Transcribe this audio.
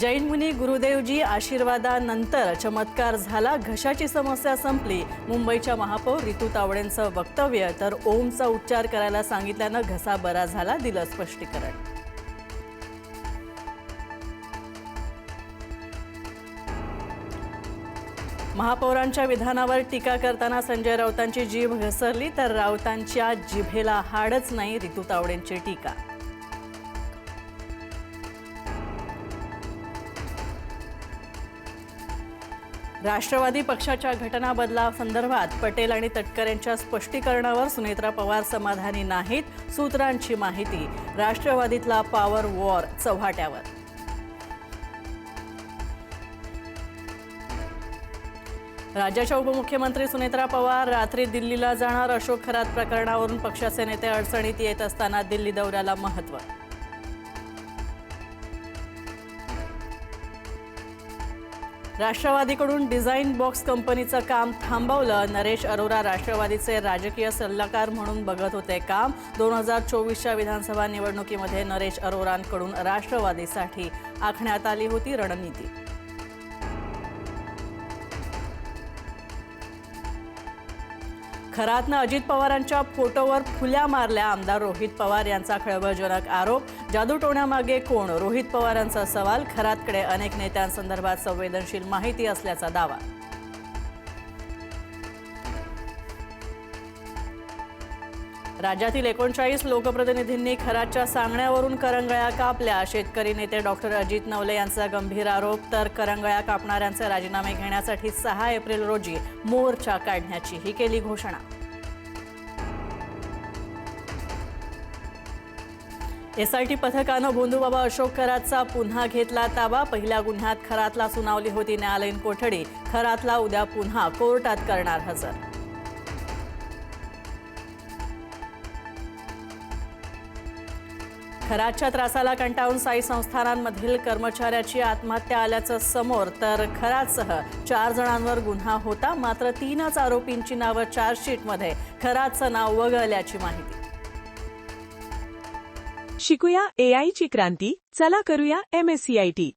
जैन मुनी गुरुदेवजी आशीर्वादानंतर चमत्कार झाला, घशाची समस्या संपली. मुंबईच्या महापौर रितू तावडेंचं वक्तव्य. तर ओमचा उच्चार करायला सांगितल्यानं घसा बरा झाला, दिलं स्पष्टीकरण. महापौरांच्या विधानावर टीका करताना संजय राऊतांची जीभ घसरली, तर राऊतांच्या जिभेला हाडच नाही, रितू तावडेंची टीका. राष्ट्रवादी पक्षाच्या घटना बदलासंदर्भात पटेल आणि तटकरेंच्या स्पष्टीकरणावर सुनेत्रा पवार समाधानी नाहीत. सूत्रांची माहिती. राष्ट्रवादीतला पॉवर वॉर चव्हाट्यावर. राज्याच्या उपमुख्यमंत्री सुनेत्रा पवार रात्री दिल्लीला जाणार. अशोक खरात प्रकरणावरून पक्षाचे नेते अडचणीत येत असताना दिल्ली दौऱ्याला महत्त्व. राष्ट्रवादीकडून डिझाईन बॉक्स कंपनीचं काम थांबवलं. नरेश अरोरा राष्ट्रवादीचे राजकीय सल्लागार म्हणून बघत होते काम. 2024च्या विधानसभा निवडणुकीमध्ये नरेश अरोरांकडून राष्ट्रवादीसाठी आखण्यात आली होती रणनीती. खरातनं अजित पवारांच्या फोटोवर फुल्या मारल्या. आमदार रोहित पवार यांचा खळबळजनक आरोप. जादूटोण्यामागे कोण? रोहित पवारांचा सवाल. खरातकडे अनेक नेत्यांसंदर्भात संवेदनशील माहिती असल्याचा दावा. राज्यातील 39 लोकप्रतिनिधींनी खरातच्या सांगण्यावरून करंगळ्या कापल्या. शेतकरी नेते डॉक्टर अजित नवले यांचा गंभीर आरोप. तर करंगळ्या कापणाऱ्यांचे राजीनामे घेण्यासाठी 6 एप्रिल रोजी मोर्चा काढण्याचीही केली घोषणा. एसआयटी पथकानं भोंदूबाबा अशोक खरातचा पुन्हा घेतला ताबा. पहिल्या गुन्ह्यात खरातला सुनावली होती न्यायालयीन कोठडी. खरातला उद्या पुन्हा कोर्टात करणार हजर. खरातच्या त्रासाला कंटाळून साई संस्थानांमधील कर्मचाऱ्याची आत्महत्या आल्याचं समोर. तर खरातसह 4 जणांवर गुन्हा होता. मात्र 3च आरोपींची नावं चार्जशीटमध्ये खरातचं नाव वगळल्याची माहिती. शिकूया AI ची क्रांती. चला करूया MSCIT.